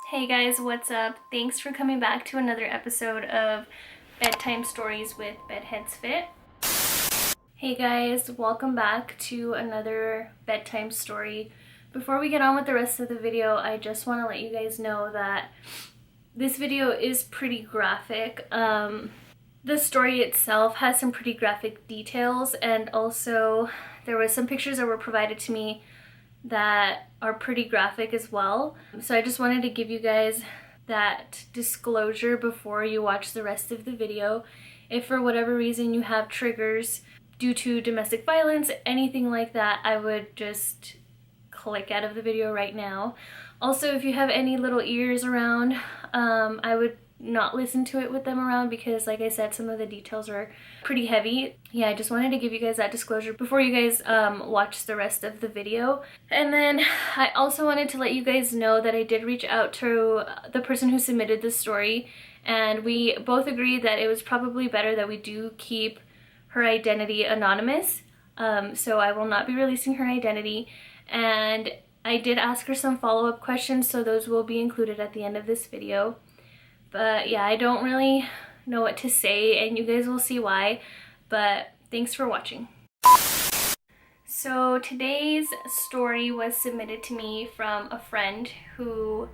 Hey guys, what's up? Thanks for coming back to another episode of Bedtime Stories with Bedheadsfit. Hey guys, welcome back to another bedtime story. Before we get on with the rest of the video, I just want to let you guys know that this video is pretty graphic. The story itself has some pretty graphic details, and also there was some pictures that were provided to me that are pretty graphic as well. So I just wanted to give you guys that disclosure before you watch the rest of the video. If for whatever reason you have triggers due to domestic violence, anything like that, I would just click out of the video right now. Also, if you have any little ears around, I would not listen to it with them around because, like I said, some of the details are pretty heavy. Yeah, I just wanted to give you guys that disclosure before you guys watch the rest of the video. And then I also wanted to let you guys know that I did reach out to the person who submitted this story, and we both agreed that it was probably better that we do keep her identity anonymous. So I will not be releasing her identity, and I did ask her some follow-up questions, so those will be included at the end of this video. But yeah, I don't really know what to say, and you guys will see why, but thanks for watching. So today's story was submitted to me from a friend who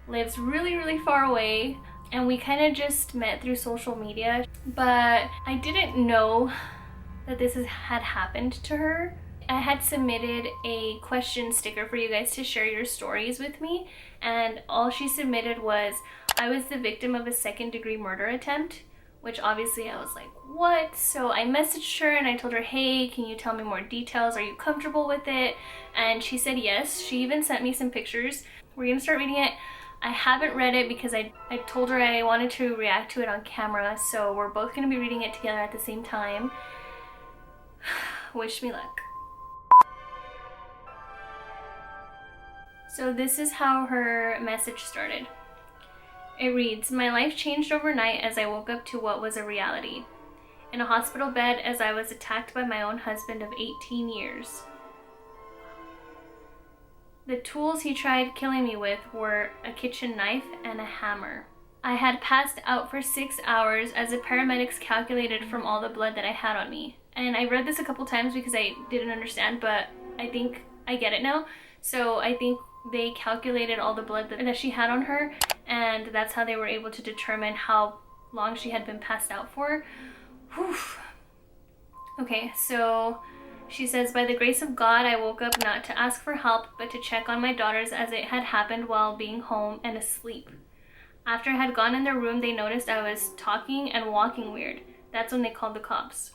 lives really far away, and we kind of just met through social media, but I didn't know that this had happened to her. I had submitted a question sticker for you guys to share your stories with me, and all she submitted was, I was the victim of a second-degree murder attempt, which obviously I was like, what? So I messaged her and I told her, hey, can you tell me more details? Are you comfortable with it? And she said yes. She even sent me some pictures. We're gonna start reading it. I haven't read it because I told her I wanted to react to it on camera, so we're both gonna be reading it together at the same time. Wish me luck. So this is how her message started. It reads, my life changed overnight as I woke up to what was a reality. In a hospital bed as I was attacked by my own husband of 18 years. The tools he tried killing me with were a kitchen knife and a hammer. I had passed out for 6 hours as the paramedics calculated from all the blood that I had on me. And I read this a couple times because I didn't understand, but I think I get it now. So I think they calculated all the blood that she had on her, and that's how they were able to determine how long she had been passed out for. Whew. Okay, so she says, by the grace of God, I woke up not to ask for help, but to check on my daughters as it had happened while being home and asleep. After I had gone in their room, they noticed I was talking and walking weird. That's when they called the cops.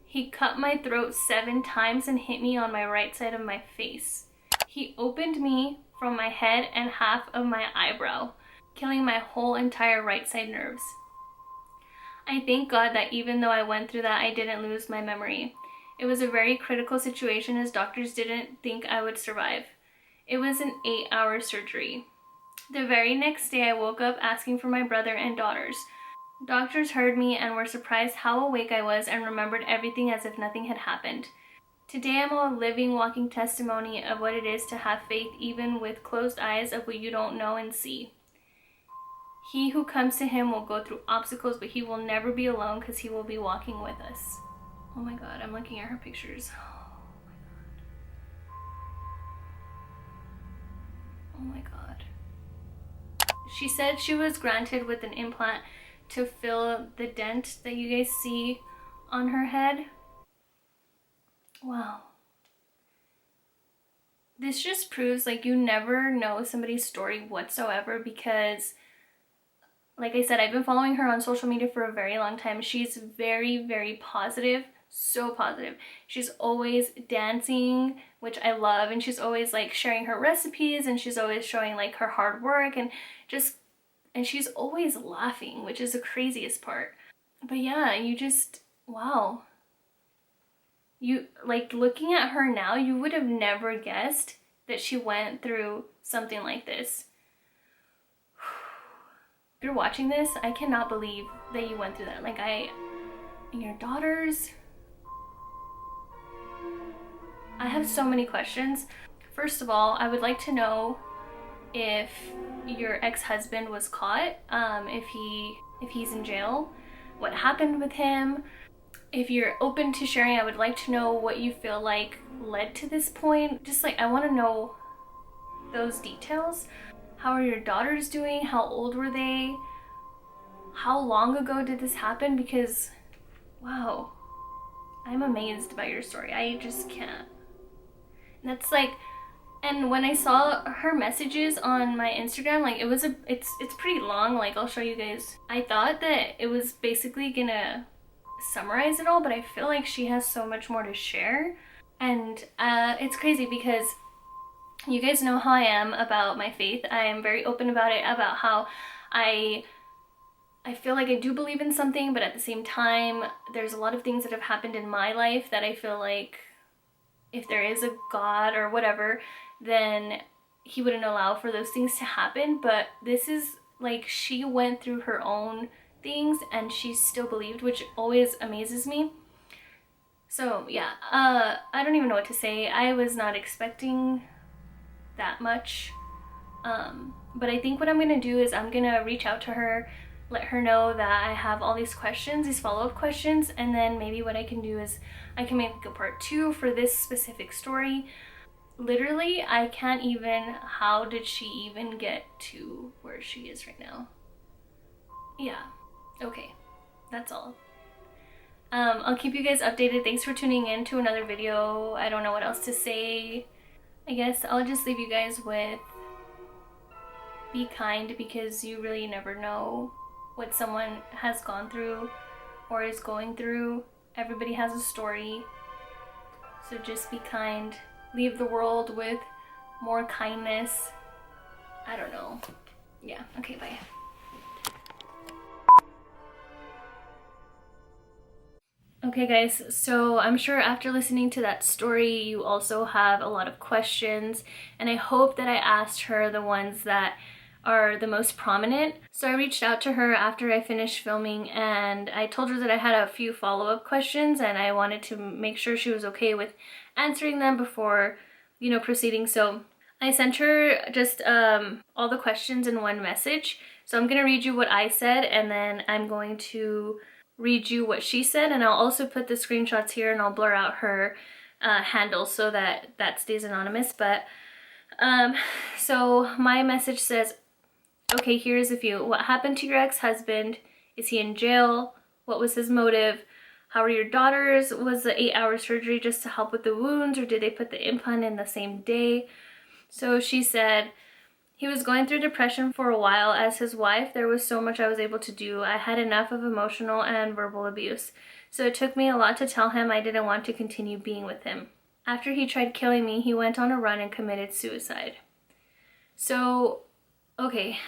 He cut my throat 7 times and hit me on my right side of my face. He opened me from my head and half of my eyebrow, killing my whole entire right side nerves. I thank God that even though I went through that, I didn't lose my memory. It was a very critical situation as doctors didn't think I would survive. It was an 8-hour surgery. The very next day I woke up asking for my brother and daughters. Doctors heard me and were surprised how awake I was and remembered everything as if nothing had happened. Today I'm a living, walking testimony of what it is to have faith even with closed eyes of what you don't know and see. He who comes to him will go through obstacles, but he will never be alone because he will be walking with us. Oh my God, I'm looking at her pictures. Oh my God. She said she was granted with an implant to fill the dent that you guys see on her head. Wow. This just proves like you never know somebody's story whatsoever, because like I said, I've been following her on social media for a very long time. She's very positive, so positive. She's always dancing, which I love, and she's always like sharing her recipes, and she's always showing like her hard work, and she's always laughing, which is the craziest part. But yeah, you just, wow. You, like, looking at her now, you would have never guessed that she went through something like this. If you're watching this, I cannot believe that you went through that. Like, and your daughters. I have so many questions. First of all, I would like to know if your ex-husband was caught, if he's in jail, what happened with him. If you're open to sharing, I would like to know what you feel like led to this point. Just like, I want to know those details. How are your daughters doing? How old were they? How long ago did this happen? Because, wow, I'm amazed by your story. I just can't. And that's like, and when I saw her messages on my Instagram, like it's pretty long. Like, I'll show you guys. I thought that it was basically gonna summarize it all, but I feel like she has so much more to share. And it's crazy because you guys know how I am about my faith. I am very open about it, about how I feel like I do believe in something, but at the same time, there's a lot of things that have happened in my life that I feel like if there is a God or whatever, then he wouldn't allow for those things to happen. But this is like, she went through her own things and she still believed, which always amazes me. So yeah, I don't even know what to say. I was not expecting that much. But I think what I'm gonna do is I'm gonna reach out to her, let her know that I have all these questions, these follow-up questions, and then maybe what I can do is I can make a part 2 for this specific story. Literally, I can't even, how did she even get to where she is right now? Yeah, okay, that's all. I'll keep you guys updated. Thanks for tuning in to another video. I don't know what else to say. I guess I'll just leave you guys with, be kind, because you really never know what someone has gone through or is going through. Everybody has a story. So just be kind. Leave the world with more kindness. I don't know. Yeah, okay, bye. Okay guys, so I'm sure after listening to that story, you also have a lot of questions, and I hope that I asked her the ones that are the most prominent. So I reached out to her after I finished filming and I told her that I had a few follow-up questions and I wanted to make sure she was okay with answering them before, you know, proceeding. So I sent her just all the questions in one message. So I'm gonna read you what I said and then I'm going to read you what she said, and I'll also put the screenshots here and I'll blur out her handle so that stays anonymous. But so my message says, okay, here's a few. What happened to your ex-husband? Is he in jail? What was his motive? How are your daughters? Was the 8-hour surgery just to help with the wounds, or did they put the implant in the same day? So she said, he was going through depression for a while. As his wife, there was so much I was able to do. I had enough of emotional and verbal abuse. So it took me a lot to tell him I didn't want to continue being with him. After he tried killing me, he went on a run and committed suicide. So, okay,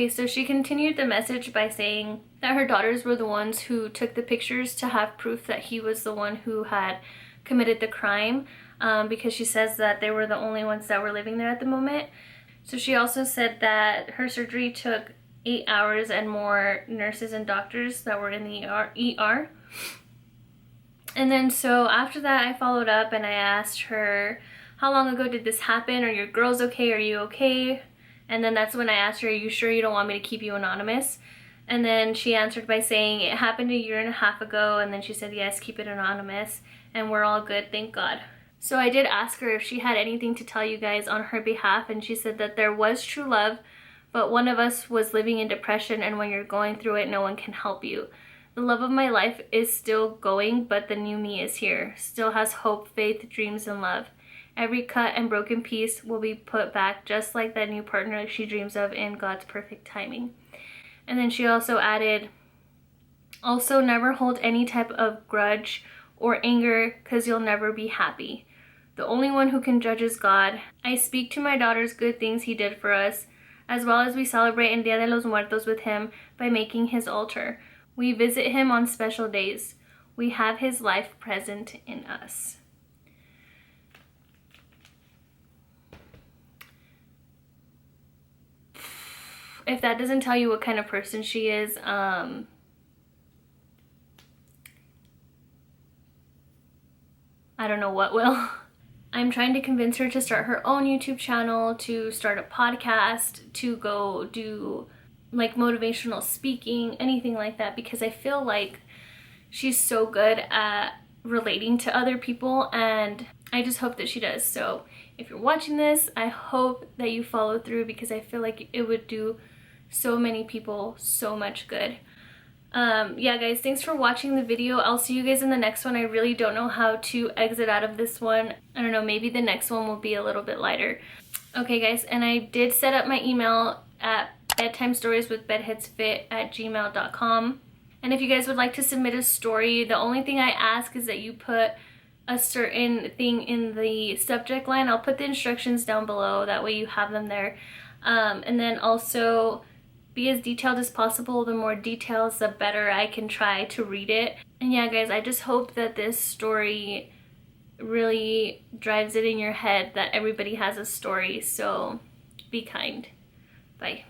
so she continued the message by saying that her daughters were the ones who took the pictures to have proof that he was the one who had committed the crime, because she says that they were the only ones that were living there at the moment. So she also said that her surgery took 8 hours and more nurses and doctors that were in the ER. And then so after that I followed up and I asked her, how long ago did this happen? Are your girls okay? Are you okay? And then that's when I asked her, are you sure you don't want me to keep you anonymous? And then she answered by saying it happened 1.5 years ago. And then she said, yes, keep it anonymous. And we're all good, thank God. So I did ask her if she had anything to tell you guys on her behalf, and she said that there was true love, but one of us was living in depression, and when you're going through it, no one can help you. The love of my life is still going, but the new me is here. Still has hope, faith, dreams, and love. Every cut and broken piece will be put back just like that new partner she dreams of in God's perfect timing. And then she also added, also never hold any type of grudge or anger, because you'll never be happy. The only one who can judge is God. I speak to my daughters good things he did for us, as well as we celebrate in Dia de los Muertos with him by making his altar. We visit him on special days. We have his life present in us. If that doesn't tell you what kind of person she is, I don't know what will. I'm trying to convince her to start her own YouTube channel, to start a podcast, to go do like motivational speaking, anything like that, because I feel like she's so good at relating to other people, and I just hope that she does. So if you're watching this, I hope that you follow through, because I feel like it would do so many people so much good. Yeah guys, thanks for watching the video. I'll see you guys in the next one. I really don't know how to exit out of this one. I don't know, maybe the next one will be a little bit lighter. Okay guys, and I did set up my email at bedtimestorieswithbedheadsfit@gmail.com. And if you guys would like to submit a story, the only thing I ask is that you put a certain thing in the subject line. I'll put the instructions down below, that way you have them there. And then also be as detailed as possible. The more details, the better I can try to read it. And yeah guys, I just hope that this story really drives it in your head that everybody has a story. So be kind. Bye.